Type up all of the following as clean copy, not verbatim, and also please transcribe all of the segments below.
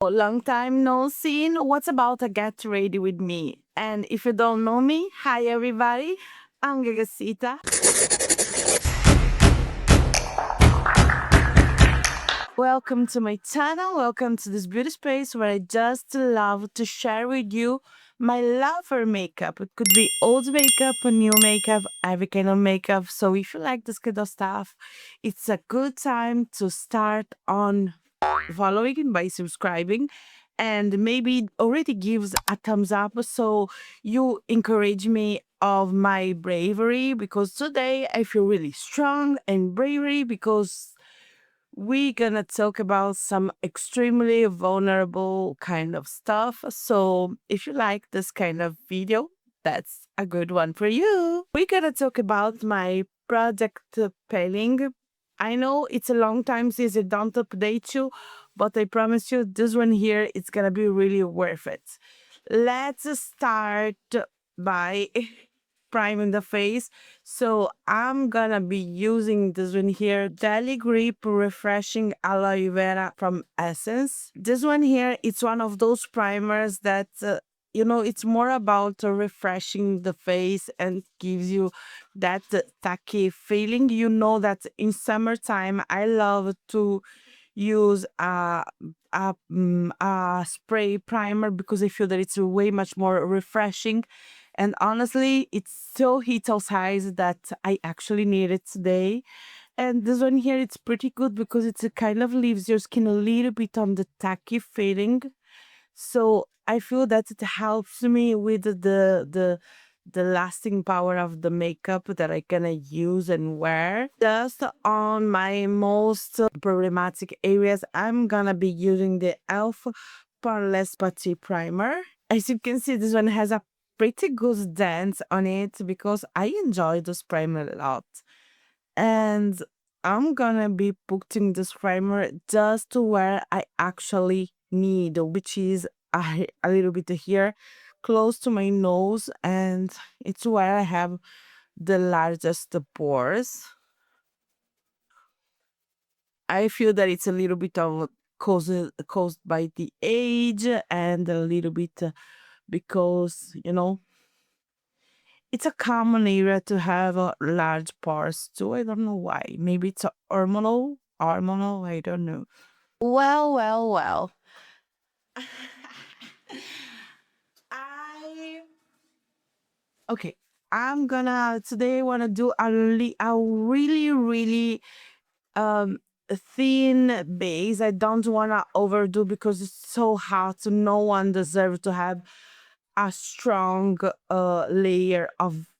Long time no seen. What's about a get ready with me? And if you don't know me, hi everybody. I'm Gagasita. Welcome to my channel. Welcome to this beauty space where I just love to share with you my love for makeup. It could be old makeup, new makeup, every kind of makeup. So if you like this kind of stuff, it's a good time to start on following by subscribing, and maybe it already gives a thumbs up so you encourage me of my bravery, because today I feel really strong and bravery because we're gonna talk about some extremely vulnerable kind of stuff. So if you like this kind of video, that's a good one for you. We're gonna talk about my project painting. I know it's a long time since I don't update you, but I promise you this one here it's gonna be really worth it. Let's start by priming the face. So I'm gonna be using this one here, Daily Grip Refreshing Aloe Vera from Essence. This one here, it's one of those primers that it's more about refreshing the face and gives you that tacky feeling. You know that in summertime, I love to use a spray primer because I feel that it's way much more refreshing. And honestly, it's so hito-sized that I actually need it today. And this one here, it's pretty good because it's a kind of leaves your skin a little bit on the tacky feeling. So I feel that it helps me with the lasting power of the makeup that I gonna use and wear. Just on my most problematic areas, I'm gonna be using the e.l.f. Poreless Putty Primer. As you can see, this one has a pretty good dent on it because I enjoy this primer a lot. And I'm gonna be putting this primer just to where I actually need, which is a little bit here, close to my nose, and it's where I have the largest pores. I feel that it's a little bit of caused by the age and a little bit because it's a common area to have large pores too. I don't know why. Maybe it's a hormonal. I don't know. Well. I okay. I'm gonna today wanna do a really um thin base. I don't wanna overdo because it's so hard. No one deserves to have a strong layer of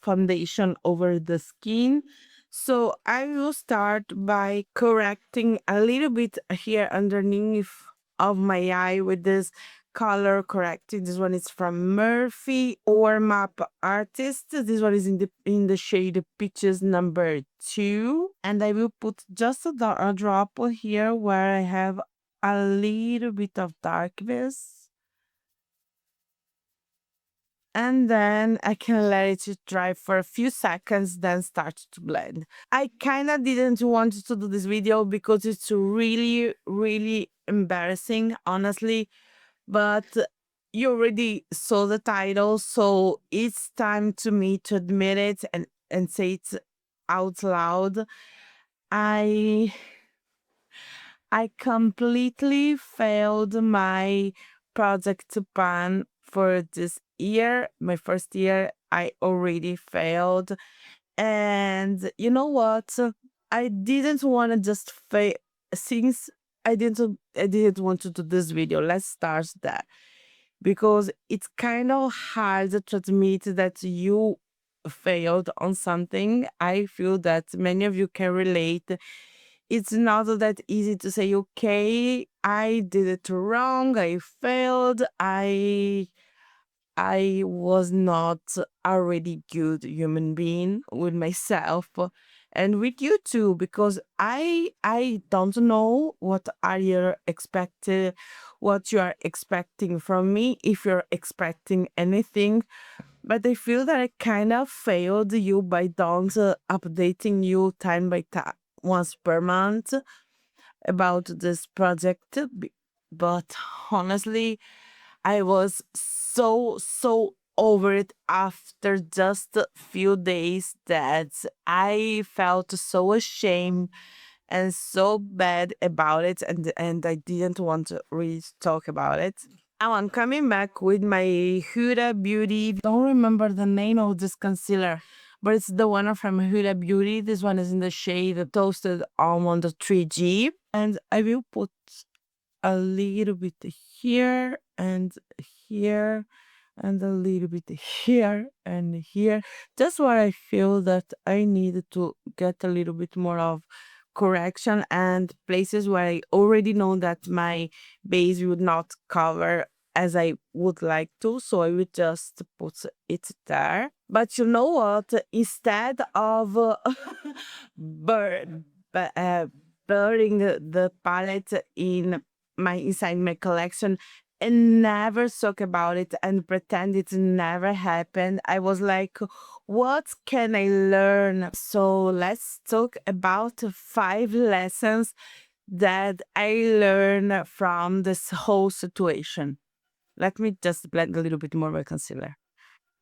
foundation over the skin. So I will start by correcting a little bit here underneath of my eye with this color correcting. This one is from Murphy or Map Artist. This one is in the shade Peaches number 2. And I will put just a drop here where I have a little bit of darkness, and then I can let it dry for a few seconds, then start to blend. I kind of didn't want to do this video because it's really embarrassing, honestly, but you already saw the title, so it's time to me to admit it and say it out loud. I I completely failed my project pan for this year. My first year, I already failed. And you know what? I didn't want to just fail since I didn't want to do this video. Let's start that because it's kind of hard to admit that you failed on something. I feel that many of you can relate. It's not that easy to say, okay, I did it wrong, I failed, I was not a really good human being with myself and with you too, because I don't know what you are expecting from me, if you're expecting anything, but I feel that I kind of failed you by don't updating you time by time once per month about this project but honestly, I was so over it after just a few days that I felt so ashamed and so bad about it, and I didn't want to really talk about it. Now I'm coming back with my Huda Beauty. Don't remember the name of this concealer, but it's the one from Huda Beauty. This one is in the shade Toasted Almond 3G. And I will put a little bit here and here and a little bit here and here. Just where I feel that I need to get a little bit more of correction, and places where I already know that my base would not cover as I would like to. So I would just put it there. But you know what? Instead of burn, burying the palette in my inside my collection and never talk about it and pretend it never happened, I was like, what can I learn? So let's talk about 5 lessons that I learned from this whole situation. Let me just blend a little bit more by concealer,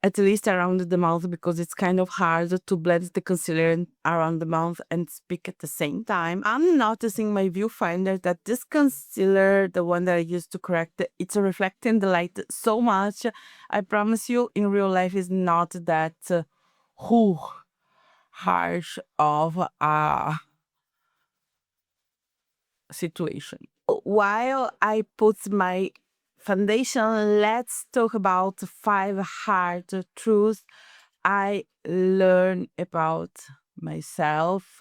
at least around the mouth, because it's kind of hard to blend the concealer around the mouth and speak at the same time. I'm noticing my viewfinder that this concealer, the one that I used to correct, it's reflecting the light so much. I promise you, in real life, is not that whew, harsh of a situation. While I put my foundation, let's talk about 5 hard truths I learned about myself,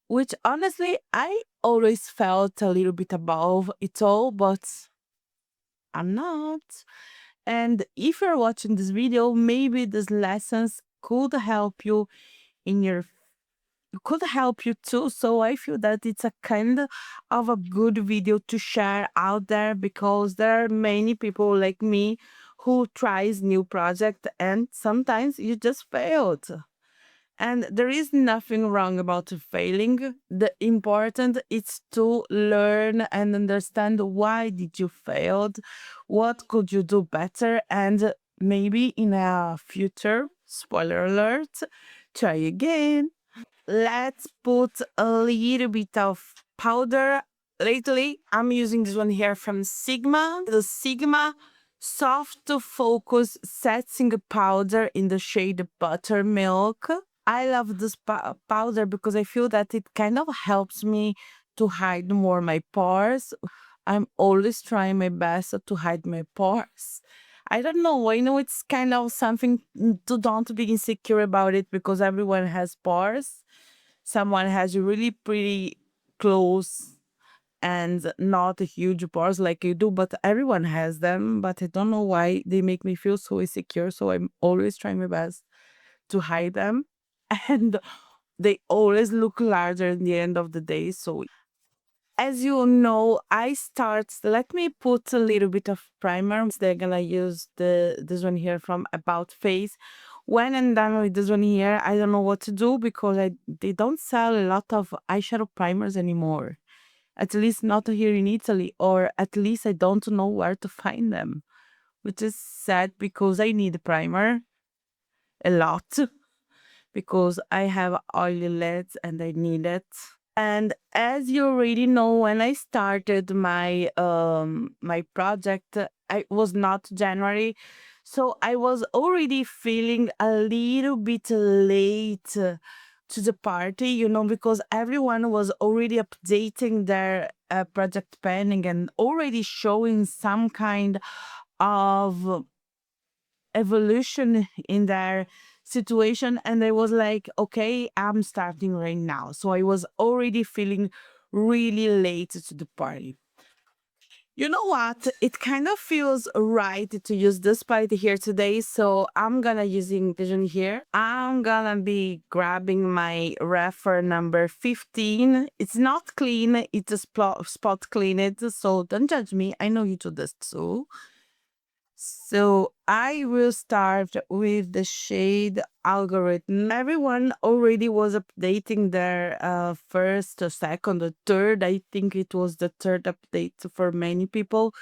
which honestly I always felt a little bit above it all, but I'm not. And if you're watching this video, maybe these lessons could help you in your could help you too. So I feel that it's a kind of a good video to share out there, because there are many people like me who tries new project and sometimes you just failed. And there is nothing wrong about failing. The important is to learn and understand why did you failed, what could you do better, and maybe in a future, spoiler alert, try again. Let's put a little bit of powder. Lately, I'm using this one here from Sigma. The Sigma Soft to Focus Setting Powder in the shade Buttermilk. I love this powder because I feel that it kind of helps me to hide more my pores. I'm always trying my best to hide my pores. I don't know. I know it's kind of something to don't be insecure about it, because everyone has pores. Someone has really pretty clothes and not a huge pores like you do, but everyone has them. But I don't know why they make me feel so insecure. So I'm always trying my best to hide them. And they always look larger in the end of the day. So as you know, let me put a little bit of primer. They're gonna use this one here from About Face. When I'm done with this one here, I don't know what to do, because they don't sell a lot of eyeshadow primers anymore. At least not here in Italy, or at least I don't know where to find them, which is sad because I need a primer a lot, because I have oily lids and I need it. And as you already know, when I started my project, I was not January, so I was already feeling a little bit late to the party, because everyone was already updating their project planning and already showing some kind of evolution in their situation. And I was like, okay, I'm starting right now. So I was already feeling really late to the party. You know what? It kind of feels right to use this palette here today. So I'm gonna using Vision here. I'm gonna be grabbing my refer number 15. It's not clean, it's a spot cleaned. So don't judge me. I know you do this too. So I will start with the shade algorithm. Everyone already was updating their first or second or third. I think it was the third update for many people,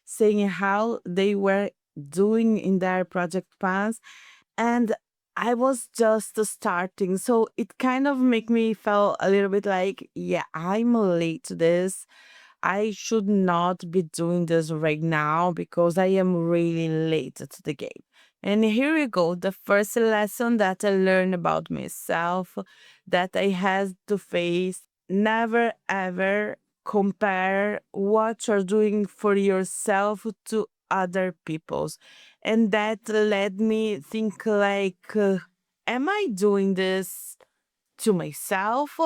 saying how they were doing in their project plans. And I was just starting. So it kind of make me feel a little bit like, yeah, I'm late to this. I should not be doing this right now because I am really late to the game. And here we go. The first lesson that I learned about myself that I had to face: never ever compare what you're doing for yourself to other people's. And that led me think like, am I doing this to myself,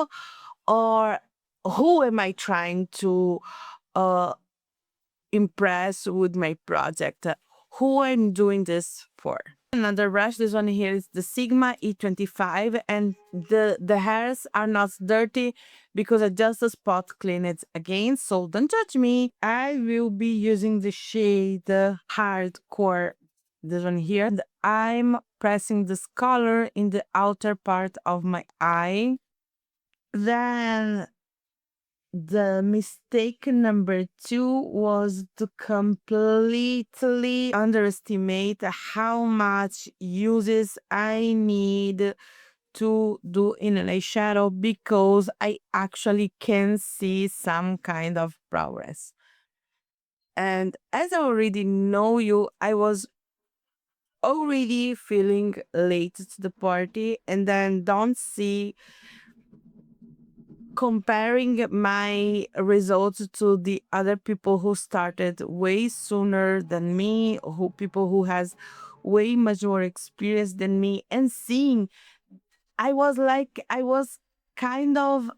or who am I trying to uh, impress with my project? Who I'm doing this for? Another brush, this one here is the Sigma E25, and the hairs are not dirty because I just spot clean it again, so don't judge me. I will be using the shade Hardcore, this one here, and I'm pressing this color in the outer part of my eye. Then the mistake number two was to completely underestimate how much uses I need to do in an eyeshadow because I actually can see some kind of progress. And as I already know you, I was already feeling late to the party, and then don't see comparing my results to the other people who started way sooner than me, who people who has way much more experience than me, and seeing, I was like, kind of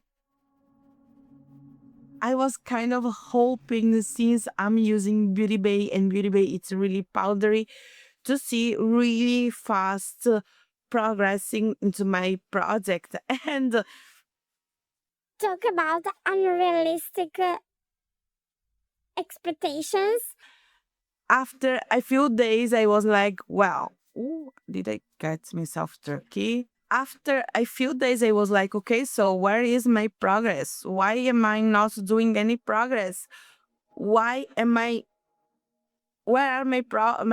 I was kind of hoping, since I'm using Beauty Bay and Beauty Bay it's really powdery, to see really fast progressing into my project. And Talk about unrealistic expectations. after a few days, I was like, well, ooh, did I get myself turkey? After a few days, I was like, okay, so where is my progress? Why am I not doing any progress? Why am I? Where are my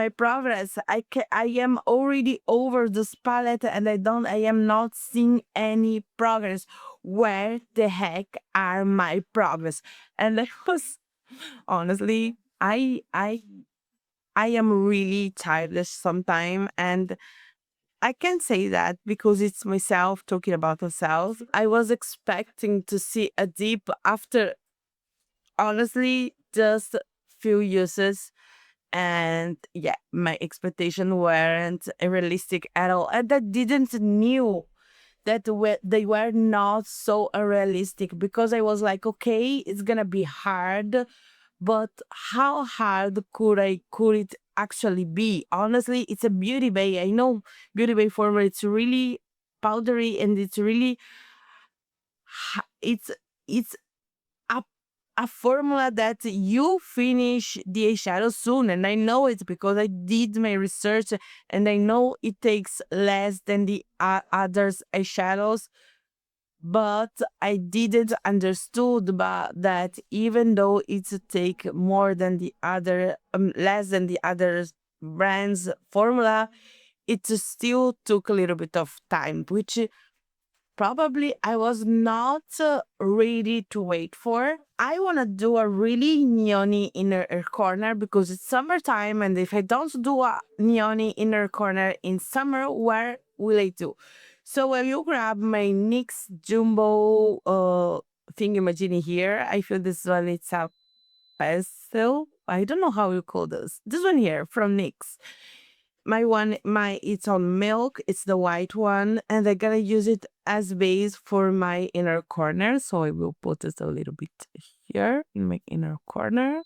progress? I am already over this palette, and I am not seeing any progress. Where the heck are my progress? And I was honestly, I am really childish sometimes, and I can say that because it's myself talking about myself. I was expecting to see a dip after, honestly, just few uses, and yeah, my expectation weren't realistic at all, and I didn't knew that they were not so unrealistic, because I was like, okay, it's gonna be hard, but how hard could it actually be? Honestly, it's a Beauty Bay. I know Beauty Bay formula. It's really powdery, and it's really it's a a formula that you finish the eyeshadow soon, and I know it because I did my research, and I know it takes less than the others eyeshadows, but I didn't understood that even though it's take more than the other, less than the other brands formula, it still took a little bit of time, which probably I was not ready to wait for. I want to do a really neony inner corner because it's summertime, and if I don't do a neony inner corner in summer, where will I do? So when you grab my NYX Jumbo thingamajiggy here, I feel this one, it's a pastel. I don't know how you call this. This one here from NYX. My it's on milk, it's the white one, and I'm gonna use it as base for my inner corner. So I will put it a little bit here in my inner corner.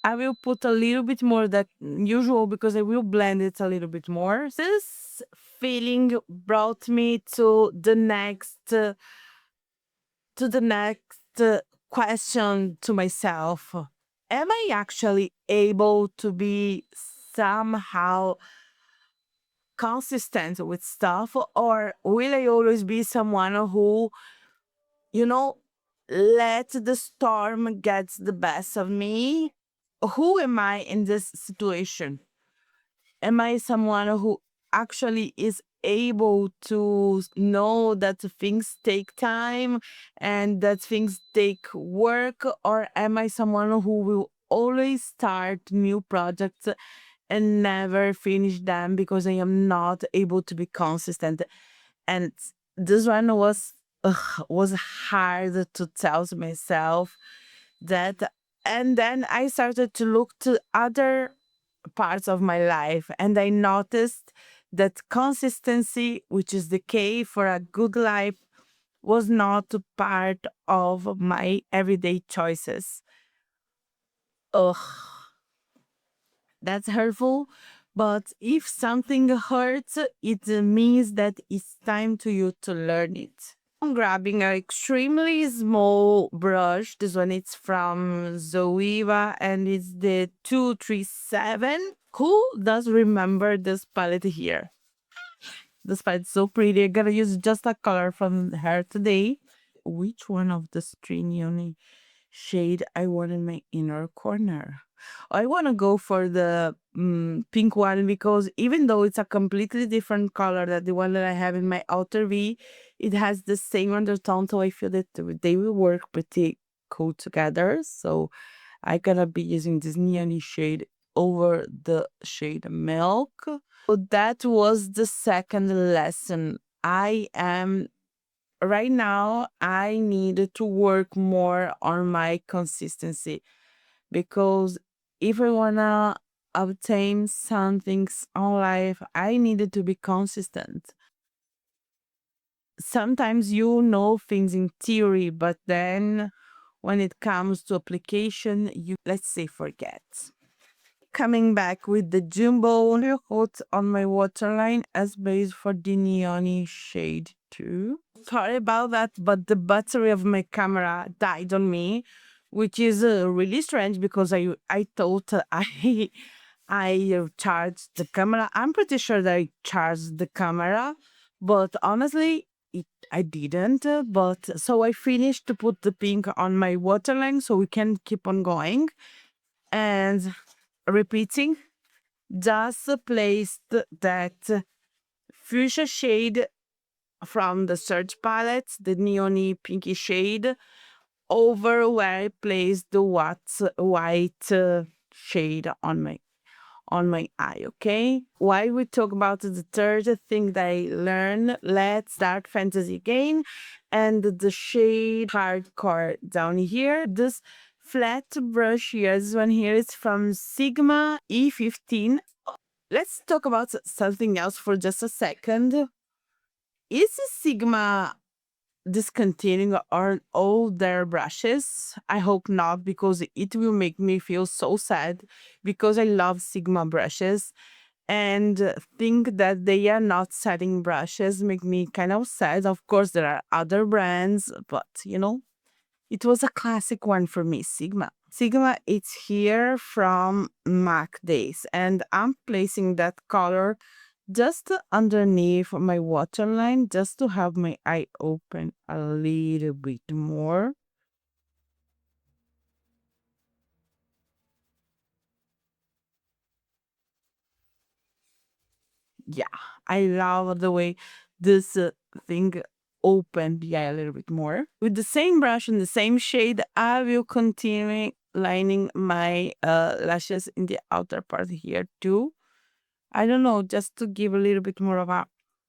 I will put a little bit more than usual because I will blend it a little bit more. This feeling brought me to the next question to myself. am I actually able to be somehow consistent with stuff, or will I always be someone who, you know, let the storm get the best of me? Who am I in this situation? Am I someone who actually is able to know that things take time and that things take work? Or am I someone who will always start new projects and never finish them because I am not able to be consistent? And this one was hard to tell to myself that. And then I started to look to other parts of my life, and I noticed that consistency, which is the key for a good life, was not a part of my everyday choices. Ugh, that's hurtful. But if something hurts, it means that it's time to you to learn it. I'm grabbing an extremely small brush. This one it's from Zoeva and it's the 237. Who does remember this palette here? This palette's so pretty. I'm gonna use just a color from her today. Which one of the three neon shade I want in my inner corner? I want to go for the pink one because even though it's a completely different color than the one that I have in my outer V, it has the same undertone, so I feel that they will work pretty cool together. So I gonna be using this neon shade over the shade milk. So that was the second lesson. I am right now, I need to work more on my consistency because if I wanna obtain some things on life, I needed to be consistent. Sometimes you know things in theory, but then when it comes to application, you, let's say, forget. Coming back with the Jumbo Hot on my waterline as base for the neon shade too. Sorry about that, but the battery of my camera died on me, which is really strange because I thought I charged the camera. I'm pretty sure that I charged the camera, but honestly, I didn't. But so I finished to put the pink on my waterline so we can keep on going and repeating. Just placed that fuchsia shade from the search palette, the neony pinky shade, over where I placed the white shade on my eye. Okay. While we talk about the third thing that I learned, let's start fantasy again, and the shade hardcore down here. This flat brush here, this one here is from Sigma E15. Let's talk about something else for just a second. Is Sigma discontinuing all their brushes? I hope not, because it will make me feel so sad because I love Sigma brushes, and think that they are not selling brushes make me kind of sad. Of course, there are other brands, but it was a classic one for me, Sigma. Sigma, it's here from Mac Days, and I'm placing that color just underneath my waterline just to have my eye open a little bit more. Yeah, I love the way this thing opened the eye a little bit more. With the same brush and the same shade, I will continue lining my lashes in the outer part here too. I don't know, just to give a little bit more of a.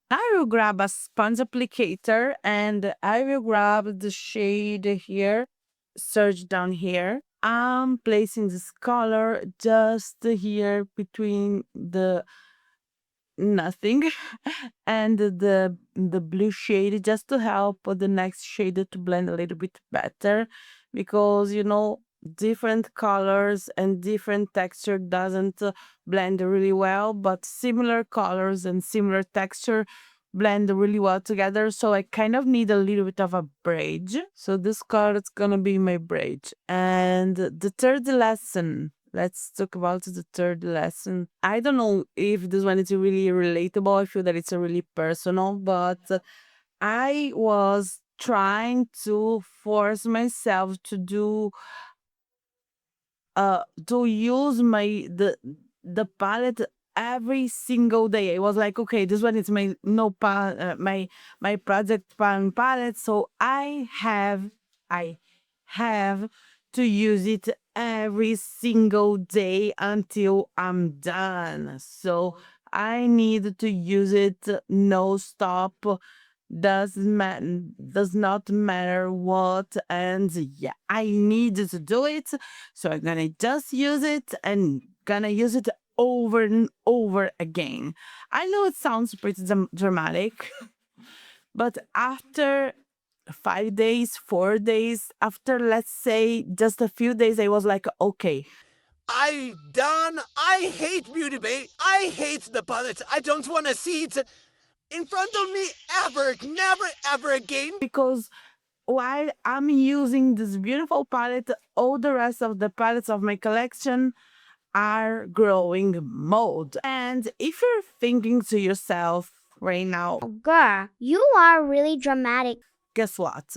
I will grab a sponge applicator and I will grab the shade here, search down here. I'm placing this color just here between the nothing and the blue shade, just to help the next shade to blend a little bit better, because different colors and different texture doesn't blend really well, but similar colors and similar texture blend really well together. So I kind of need a little bit of a bridge. So this card is gonna be my bridge. And the third lesson. Let's talk about the third lesson. I don't know if this one is really relatable. I feel that it's a really personal, but I was trying to force myself to use the palette every single day. I was like, okay, this one is my no pa my project pan palette, so I have to use it every single day until I'm done. So I need to use it no stop. Does not matter what, and yeah, I need to do it, so I'm gonna just use it and gonna use it over and over again. I know it sounds pretty dramatic, but after 5 days, 4 days, after let's say just a few days, I was like, okay, I done. I hate Beauty Bay. I hate the palette. I don't want to see it in front of me ever. Never ever again. because while I'm using this beautiful palette, all the rest of the palettes of my collection are growing mold. And if you're thinking to yourself right now, Girl, you are really dramatic. guess what?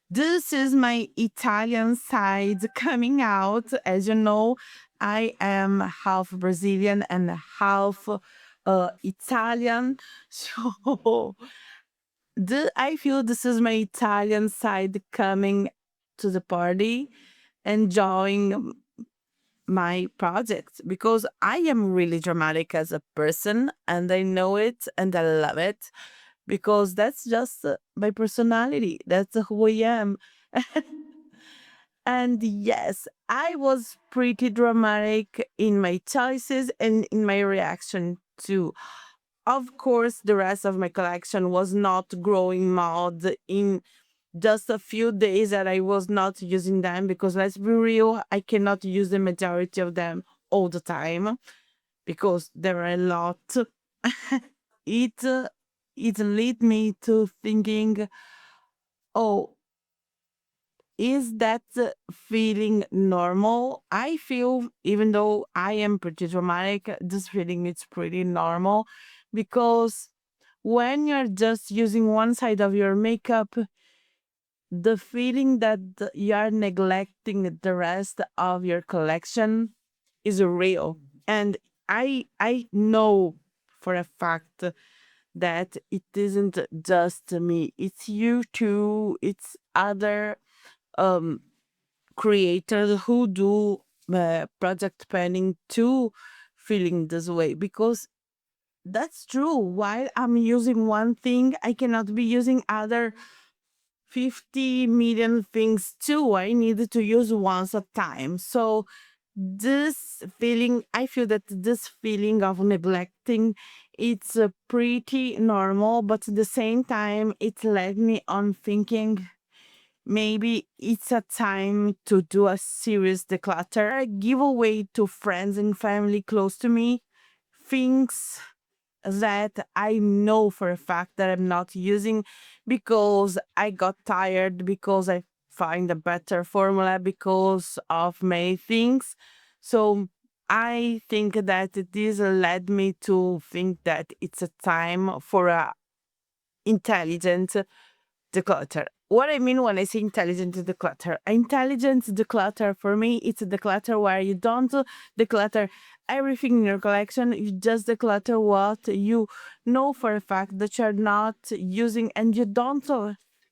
This is my Italian side coming out. As you know, I am half Brazilian and half Italian. So I feel this is my Italian side coming to the party, enjoying my project because I am really dramatic as a person and I know it and I love it because that's just my personality. That's who I am. And yes, I was pretty dramatic in my choices and in my reaction too. Of course, the rest of my collection was not growing mod in just a few days that I was not using them because let's be real, I cannot use the majority of them all the time because there are a lot. it it led me to thinking, oh, is that feeling normal? I feel, even though I am pretty dramatic, this feeling is pretty normal because when you're just using one side of your makeup, the feeling that you are neglecting the rest of your collection is real. And I know for a fact that it isn't just me, it's you too, it's other um creators who do project planning too, feeling this way because that's true. While I'm using one thing, I cannot be using other 50 million things too. I need to use once a time. So this feeling, I feel that this feeling of neglecting, it's pretty normal, but at the same time, it led me on thinking maybe it's a time to do a serious declutter. I give away to friends and family close to me things that I know for a fact that I'm not using because I got tired, because I find a better formula, because of many things. So I think that this led me to think that it's a time for a intelligent declutter. What I mean when I say intelligent declutter, intelligent declutter for me, it's a declutter where you don't declutter everything in your collection. You just declutter what you know for a fact that you're not using, and you don't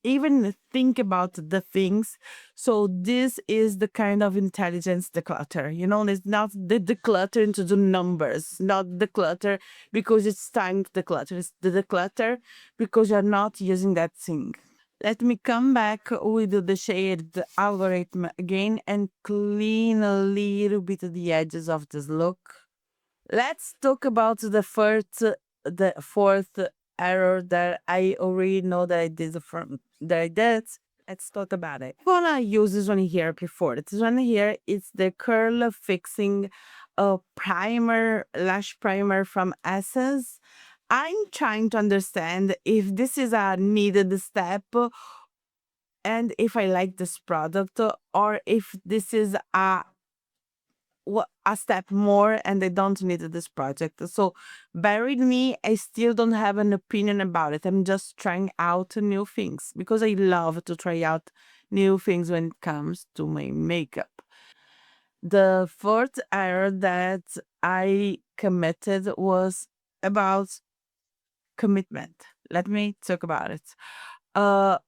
even think about the things. So this is the kind of intelligence declutter. You know, it's not the declutter into the numbers, not declutter because it's time to declutter. It's the declutter because you're not using that thing. Let me come back with the shade algorithm again and clean a little bit the edges of this look. Let's talk about the fourth error that I already know that I did from that I did. Let's talk about it. I'm gonna use this one here before. This one here is the curl fixing primer, lash primer from Essence. I'm trying to understand if this is a needed step and if I like this product, or if this is a step more and I don't need this project. So bear with me, I still don't have an opinion about it. I'm just trying out new things because I love to try out new things when it comes to my makeup. The fourth error that I committed was about commitment. Let me talk about it. Uh,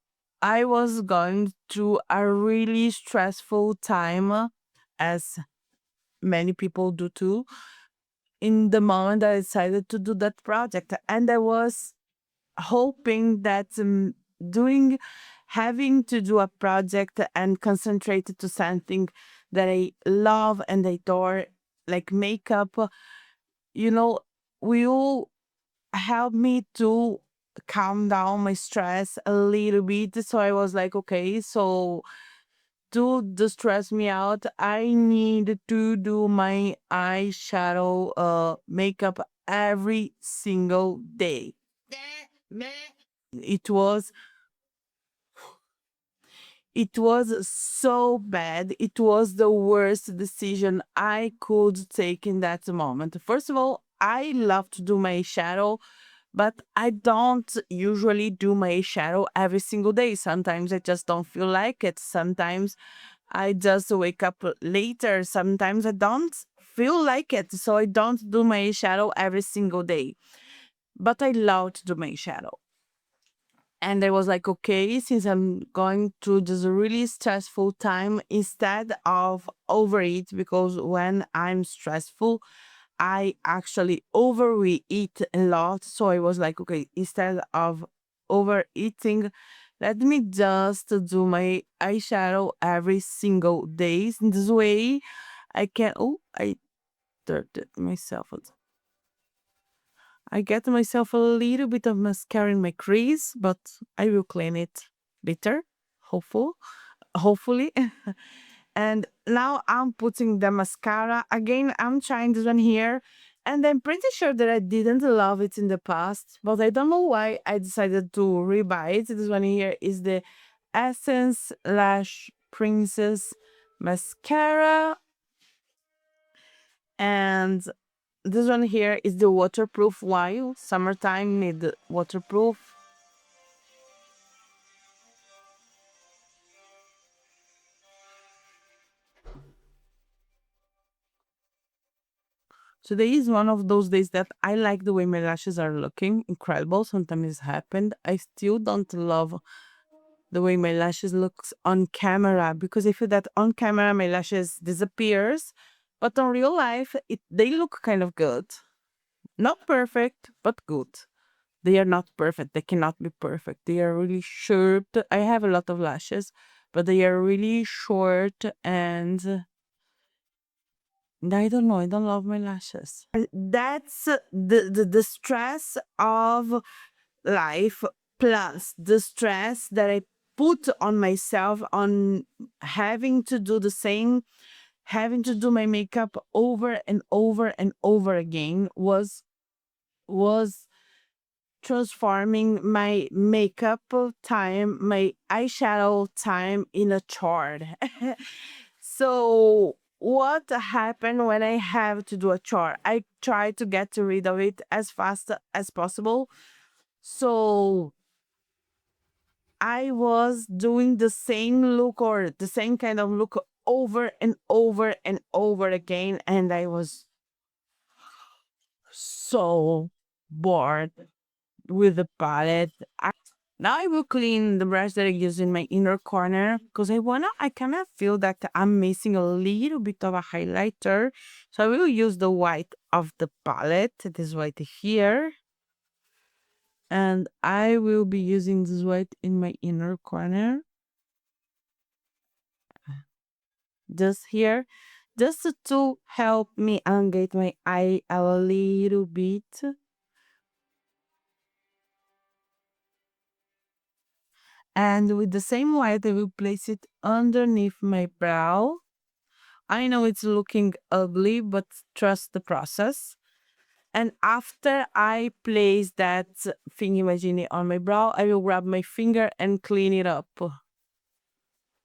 I was going through a really stressful time, as many people do too, in the moment I decided to do that project. And I was hoping that doing, having to do a project and concentrate to something that I love and adore, like makeup, you know, will help me to calm down my stress a little bit. So I was like, okay, so to distress me out, I need to do my eyeshadow makeup every single day. It was it was so bad. It was the worst decision I could take in that moment. First of all, I love to do my shadow, but I don't usually do my shadow every single day. Sometimes I just don't feel like it. Sometimes I just wake up later. Sometimes I don't feel like it. So I don't do my shadow every single day. But I love to do my shadow. And I was like, okay, since I'm going through this really stressful time, instead of overeat, because when I'm stressful, I actually overeat a lot. So I was like, okay, instead of overeating, let me just do my eyeshadow every single day. In this way, I can. Oh, I dirted myself. I get myself a little bit of mascara in my crease, but I will clean it later. Hopefully. And now I'm putting the mascara. Again, I'm trying this one here. And I'm pretty sure that I didn't love it in the past, but I don't know why I decided to rebuy it. This one here is the Essence Lash Princess Mascara. And this one here is the waterproof. While summertime need waterproof. Today is one of those days that I like the way my lashes are looking. Incredible. Sometimes it's happened. I still don't love the way my lashes looks on camera because I feel that on camera my lashes disappears, but on real life they look kind of good. Not perfect, but good. They are not perfect. They cannot be perfect. They are really short. I have a lot of lashes, but they are really short and I don't know. I don't love my lashes. That's the stress of life plus the stress that I put on myself on having to do the same, having to do my makeup over and over and over again was transforming my makeup time, my eyeshadow time in a chore. So what happened when I have to do a chore? I try to get rid of it as fast as possible. So I was doing the same look or the same kind of look over and over and over again, and I was so bored with the palette. Now I will clean the brush that I use in my inner corner because I kind of feel that I'm missing a little bit of a highlighter. So I will use the white of the palette, this white here. And I will be using this white in my inner corner. Just here. Just to help me elongate my eye a little bit. And with the same white, I will place it underneath my brow. I know it's looking ugly, but trust the process. And after I place that thingy majini on my brow, I will grab my finger and clean it up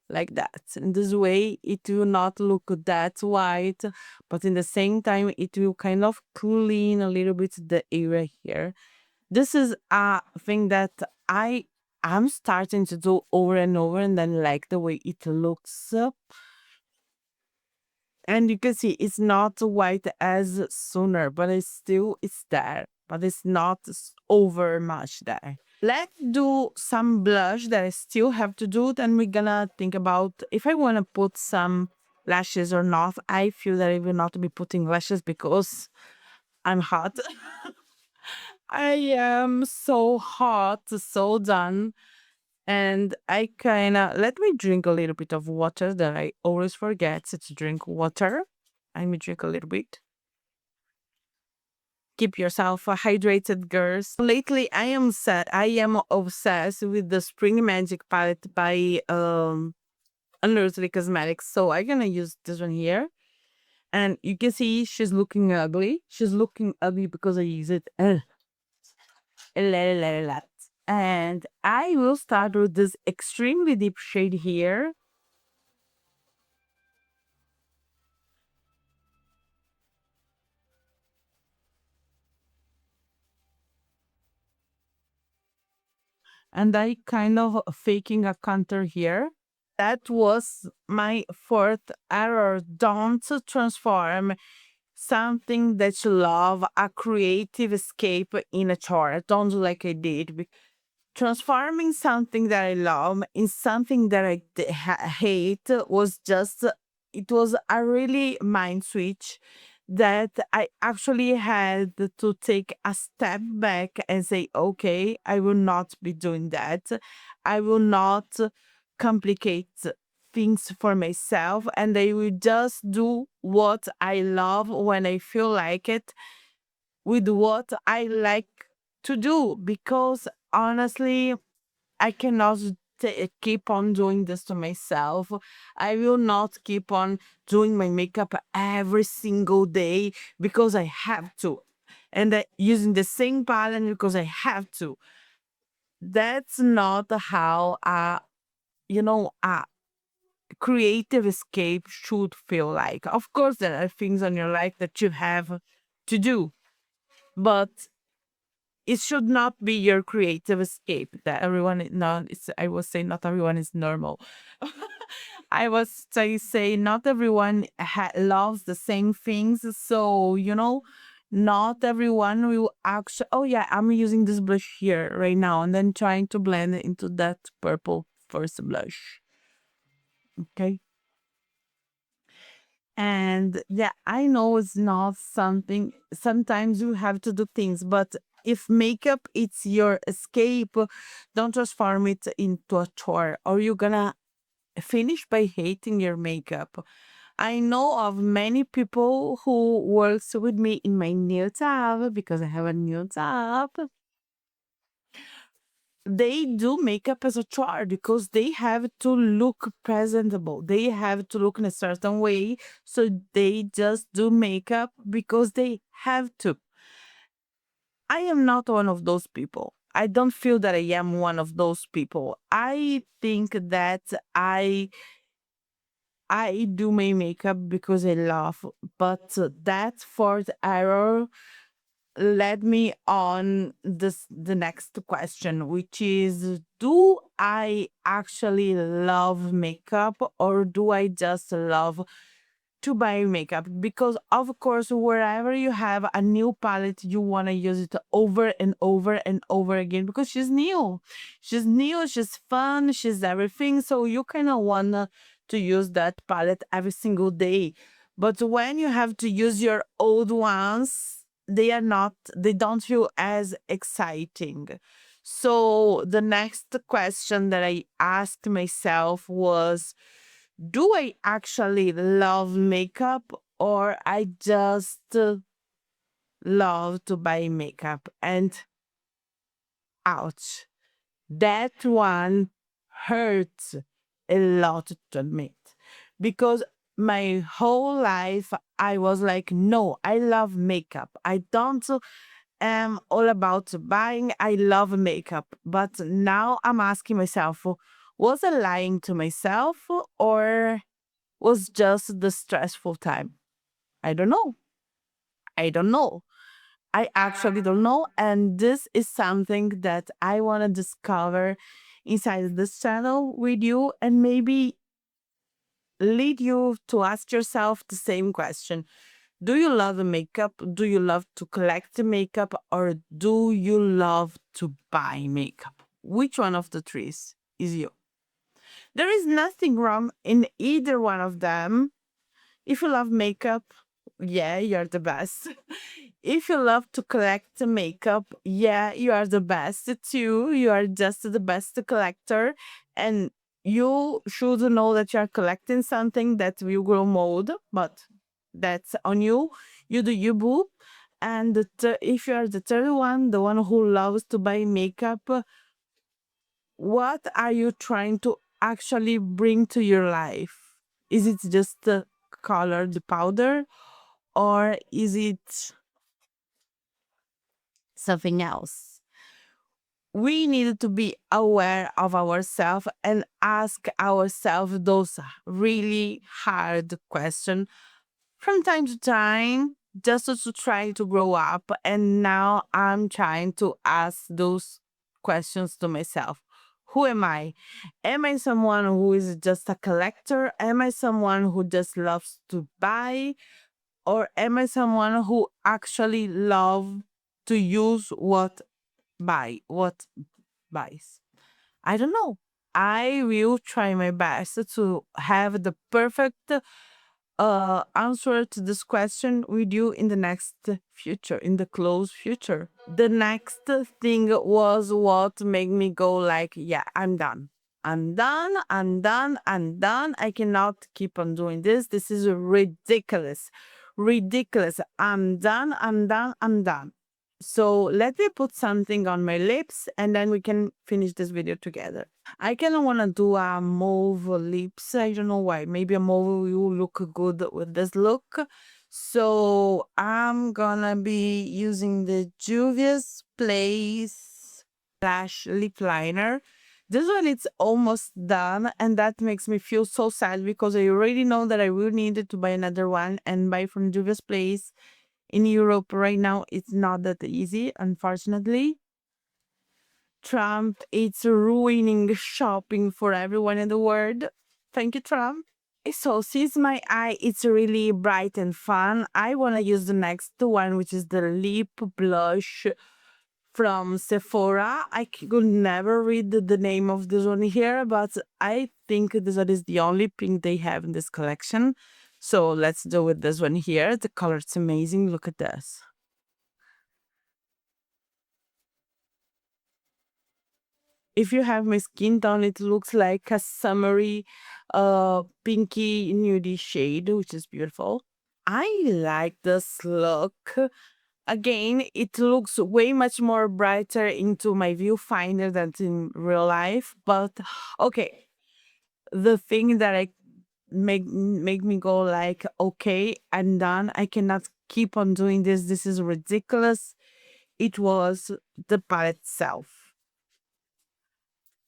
like that. In this way, it will not look that white, but in the same time, it will kind of clean a little bit the area here. This is a thing that I'm starting to do over and over, and then like the way it looks. And you can see it's not white as sooner, but it's there, but it's not over much there. Let's do some blush that I still have to do. Then we're gonna think about if I want to put some lashes or not. I feel that I will not be putting lashes because I'm hot. I am so hot, so done. And I kind of let me drink a little bit of water that I always forget to drink water. Let me drink a little bit. Keep yourself hydrated, girls. Lately, I am obsessed with the Spring Magic palette by Unearthly Cosmetics. So I'm gonna use this one here. And you can see she's looking ugly. She's looking ugly because I use it a lot. And I will start with this extremely deep shade here. And I kind of faking a contour here. That was my fourth error. Don't transform something that you love, a creative escape in a chore. Don't do like I did. Transforming something that I love in something that I hate was just, it was a really mind switch that I actually had to take a step back and say, okay, I will not be doing that. I will not complicate things for myself, and I will just do what I love when I feel like it with what I like to do, because honestly, I cannot keep on doing this to myself. I will not keep on doing my makeup every single day because I have to. And using the same palette because I have to. That's not how a creative escape should feel like. Of course, there are things on your life that you have to do, but it should not be your creative escape that everyone not it's I was saying not everyone is normal. I was say not everyone loves the same things, so not everyone will actually, oh yeah, I'm using this blush here right now and then trying to blend it into that purple first blush. Okay. And yeah, I know it's not something, sometimes you have to do things, but if makeup it's your escape, don't transform it into a chore or you're gonna finish by hating your makeup. I know of many people who works with me in my new tab because I have a new tab. They do makeup as a chore because they have to look presentable. They have to look in a certain way. So they just do makeup because they have to. I am not one of those people. I don't feel that I am one of those people. I think that I do my makeup because I love, but that fourth error led me on the next question, which is, do I actually love makeup or do I just love to buy makeup? Because of course, wherever you have a new palette, you want to use it over and over and over again because she's new, she's fun, she's everything, so you kind of want to use that palette every single day. But when you have to use your old ones, they don't feel as exciting. So the next question that I asked myself was, do I actually love makeup or I just love to buy makeup? And ouch, that one hurts a lot to admit because my whole life I was like, no, I love makeup. I don't am all about buying. I love makeup. But now I'm asking myself, was I lying to myself or was just the stressful time? I don't know. I don't know. I actually don't know. And this is something that I want to discover inside this channel with you and maybe lead you to ask yourself the same question. Do you love the makeup? Do you love to collect the makeup? Or do you love to buy makeup? Which one of the three is you? There is nothing wrong in either one of them. If you love makeup, yeah, you're the best. If you love to collect the makeup, yeah, you are the best too. You are just the best collector. And you should know that you are collecting something that will grow mold, but that's on you. You do you, boo. And if you are the third one, the one who loves to buy makeup, what are you trying to actually bring to your life? Is it just the color, the powder, or is it something else? We need to be aware of ourselves and ask ourselves those really hard questions from time to time just to try to grow up. And now I'm trying to ask those questions to myself. Who am I? Am I someone who is just a collector? Am I someone who just loves to buy? Or am I someone who actually love to use what buys? I don't know. I will try my best to have the perfect answer to this question with you in the next future, in the close future. The next thing was what made me go like, yeah, I'm done. I'm done. I'm done. I'm done. I cannot keep on doing this. This is ridiculous. Ridiculous. I'm done. I'm done. I'm done. So let me put something on my lips and then we can finish this video together. I kind of want to do a mauve lips. I don't know why. Maybe a mauve will look good with this look. So I'm gonna be using the Juvia's Place Lash Lip Liner. This one it's almost done, and that makes me feel so sad because I already know that I will need to buy another one and buy from Juvia's Place in Europe right now. It's not that easy, unfortunately. Trump, it's ruining shopping for everyone in the world. Thank you, Trump. So since my eye it's really bright and fun, I want to use the next one, which is the lip blush from Sephora. I could never read the name of this one here, but I think this one is the only pink they have in this collection. So let's do with this one here. The color is amazing. Look at this. If you have my skin tone, it looks like a summery, pinky nudie shade, which is beautiful. I like this look. Again, it looks way much more brighter into my viewfinder than in real life. But okay, the thing that I make me go like, okay, I'm done. I cannot keep on doing this. This is ridiculous. It was the palette itself.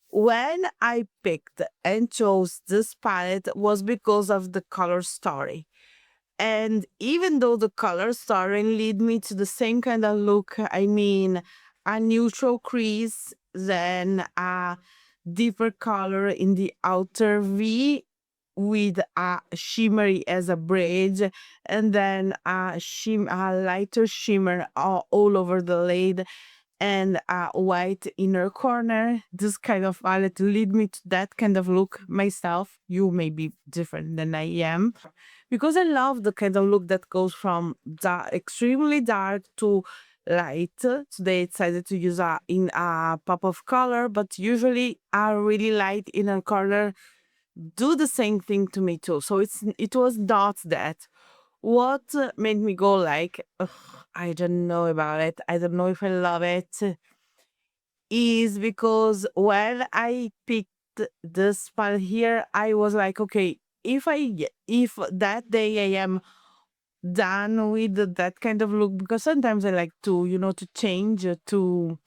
When I picked and chose this palette was because of the color story. And even though the color story lead me to the same kind of look, I mean, a neutral crease, then a deeper color in the outer V with a shimmery as a bridge, and then a lighter shimmer all over the lid and a white inner corner. This kind of palette lead me to that kind of look myself. You may be different than I am because I love the kind of look that goes from extremely dark to light. So they decided to use in a pop of color, but usually a really light inner corner do the same thing to me too. So it was not that. What made me go like, "Ugh, I don't know about it. I don't know if I love it," is because when I picked this part here, I was like, okay, if that day I am done with that kind of look, because sometimes I like to, to change, to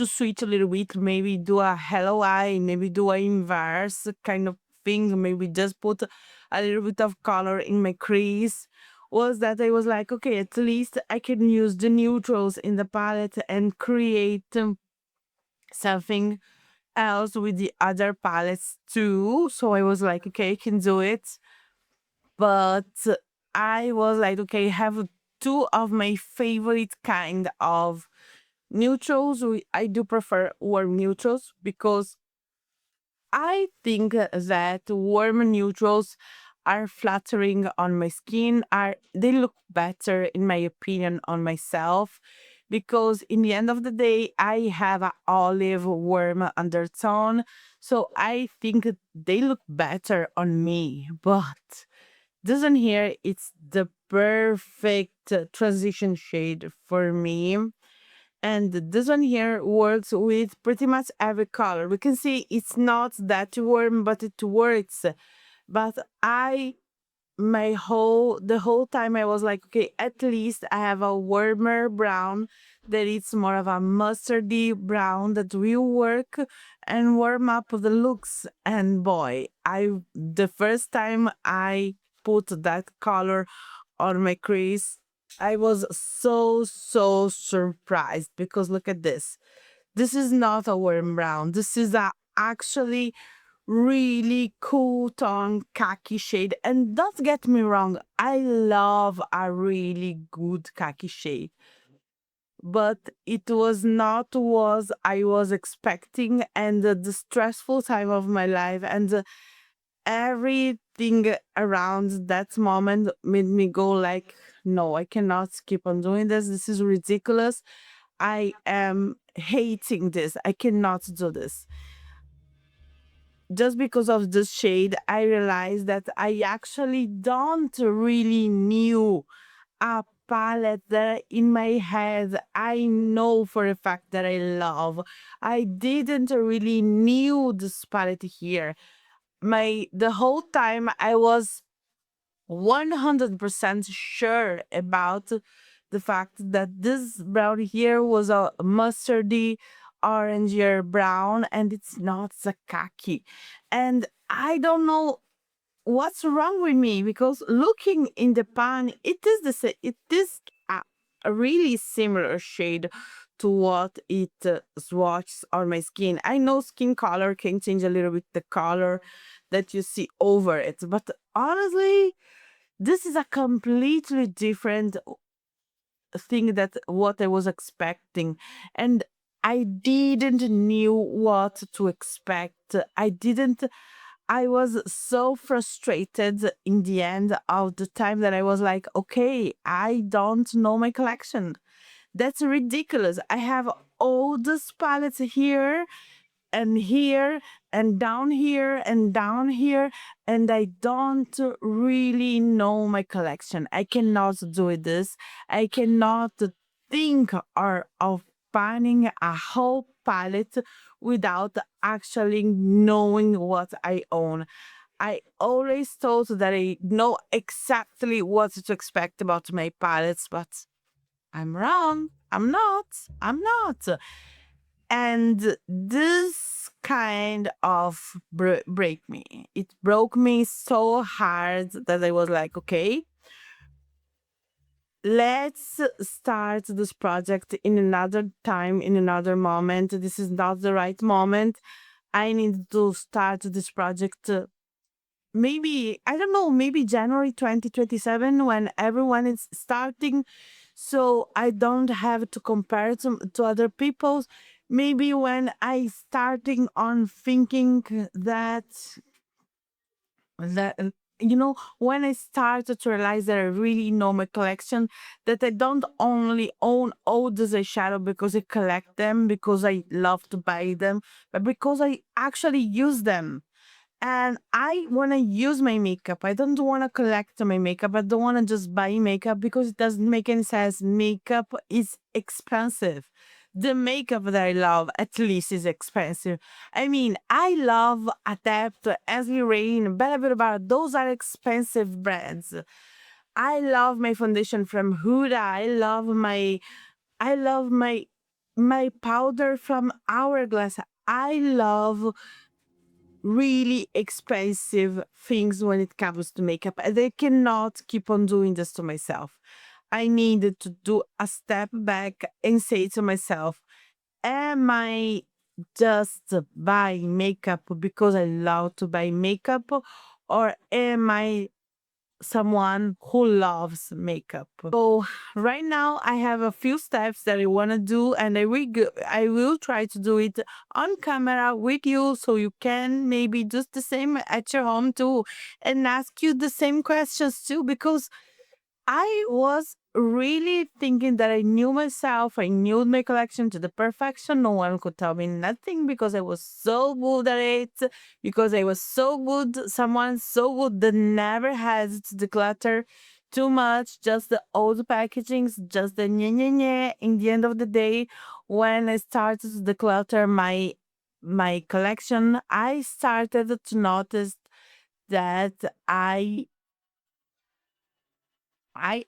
switch a little bit, maybe do a hello eye, maybe do a inverse kind of thing, maybe just put a little bit of color in my crease. Was that I was like, okay, at least I can use the neutrals in the palette and create something else with the other palettes too. So I was like, okay, I can do it. But I was like, okay, have two of my favorite kind of neutrals. I do prefer warm neutrals because I think that warm neutrals are flattering on my skin. Are they look better in my opinion on myself, because in the end of the day I have a olive warm undertone. So I think they look better on me. But this one here, it's the perfect transition shade for me. And this one here works with pretty much every color. We can see it's not that warm, but it works. But the whole time I was like, okay, at least I have a warmer brown that it's more of a mustardy brown that will work and warm up the looks. And boy, the first time I put that color on my crease, I was so surprised, because look at this. This is not a warm brown. This is a actually really cool tone khaki shade. And don't get me wrong, I love a really good khaki shade. But it was not what I was expecting, and the stressful time of my life and everything around that moment made me go like, no, I cannot keep on doing this. This is ridiculous. I am hating this. I cannot do this. Just because of this shade, I realized that I actually don't really knew a palette that in my head I know for a fact that I love. I didn't really knew this palette here. The whole time I was 100% sure about the fact that this brown here was a mustardy orangier brown, and it's not the khaki. And I don't know what's wrong with me, because looking in the pan, it is a really similar shade to what it swatches on my skin. I know skin color can change a little bit the color that you see over it, but honestly, this is a completely different thing that what I was expecting. And I didn't knew what to expect. I was so frustrated in the end of the time that I was like, okay, I don't know my collection. That's ridiculous. I have all these palettes here and here and down here and down here, and I don't really know my collection. I cannot do this. I cannot think or of planning a whole palette without actually knowing what I own. I always thought that I know exactly what to expect about my palettes, but I'm wrong. I'm not. I'm not. And this kind of break me. It broke me so hard that I was like, okay, let's start this project in another time, in another moment. This is not the right moment. I need to start this project maybe, I don't know, maybe January 2027, when everyone is starting, so I don't have to compare to other people's. Maybe when I starting on thinking that when I started to realize that I really know my collection, that I don't only own all these eyeshadow because I collect them, because I love to buy them, but because I actually use them. And I want to use my makeup. I don't want to collect my makeup. I don't want to just buy makeup, because it doesn't make any sense. Makeup is expensive. the makeup that I love at least is expensive. I mean, I love Adapt, Ashley Rain, Bella Bella Bar. Those are expensive brands. I love my foundation from Huda. I love my powder from Hourglass. I love really expensive things when it comes to makeup. And I cannot keep on doing this to myself. I needed to do a step back and say to myself, am I just buying makeup because I love to buy makeup? Or am I someone who loves makeup? So right now I have a few steps that I want to do, and I will try to do it on camera with you so you can maybe do the same at your home too and ask you the same questions too, because I was really thinking that I knew myself. I knew my collection to the perfection. No one could tell me nothing because I was so good at it. Because I was so good, someone so good that never has to declutter too much. Just the old packagings, just the nye nye nye. In the end of the day, when I started to declutter my collection, I started to notice that I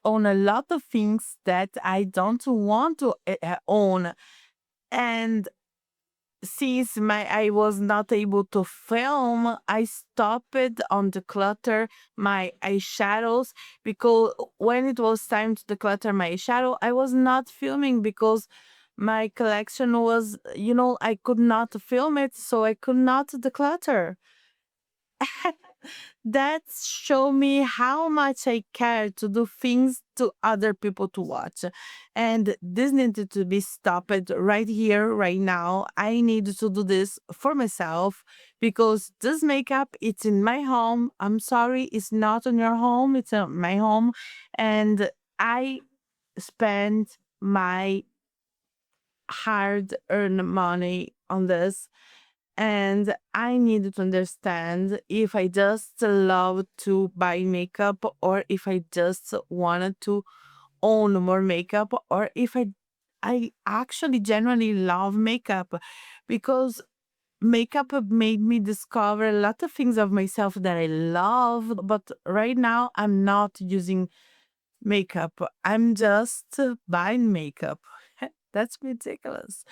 own a lot of things that I don't want to own. And since my I was not able to film, I stopped on declutter my eyeshadows, because when it was time to declutter my eyeshadow, I was not filming because my collection was, I could not film it, so I could not declutter. That show me how much I care to do things to other people to watch. And this needed to be stopped right here, right now. I need to do this for myself because this makeup, it's in my home. I'm sorry, it's not in your home, it's in my home. And I spent my hard earned money on this, and I needed to understand if I just love to buy makeup or if I just wanted to own more makeup, or if I actually genuinely love makeup, because makeup have made me discover a lot of things of myself that I love, but right now I'm not using makeup. I'm just buying makeup. That's ridiculous.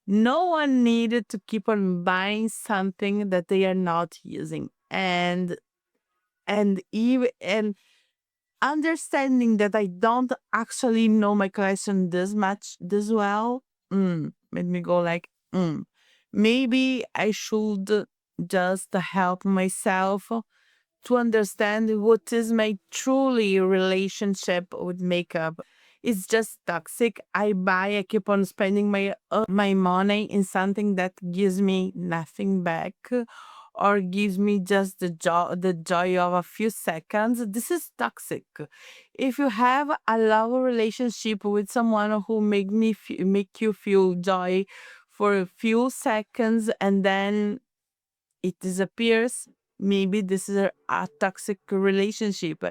No one needed to keep on buying something that they are not using. And understanding that I don't actually know my collection this much this well, made me go like, maybe I should just help myself to understand what is my truly relationship with makeup. It's just toxic. I keep on spending my money in something that gives me nothing back, or gives me just the joy of a few seconds. This is toxic. If you have a love relationship with someone who make you feel joy for a few seconds and then it disappears, maybe this is a toxic relationship.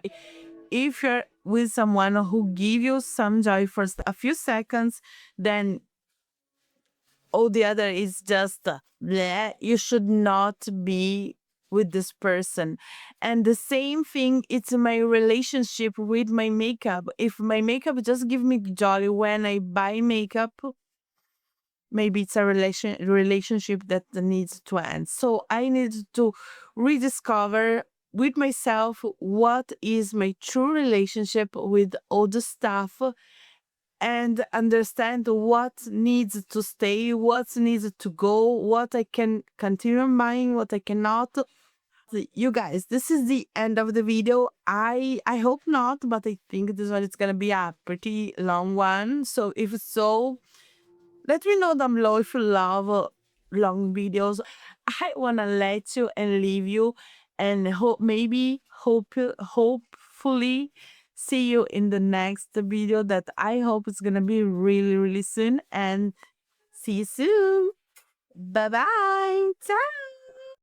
If you're with someone who give you some joy for a few seconds, then all the other is just bleh, you should not be with this person. And the same thing, it's my relationship with my makeup. If my makeup just give me joy when I buy makeup, maybe it's a relationship that needs to end. So I need to rediscover with myself what is my true relationship with all the stuff, and understand what needs to stay, what needs to go, what I can continue buying, what I cannot. You guys, this is the end of the video. I hope not, but I think this one is gonna be a pretty long one. So if so, let me know down below if you love long videos. I wanna let you and leave you, and hopefully see you in the next video that I hope is gonna be really really soon. And see you soon. Bye bye. Ciao.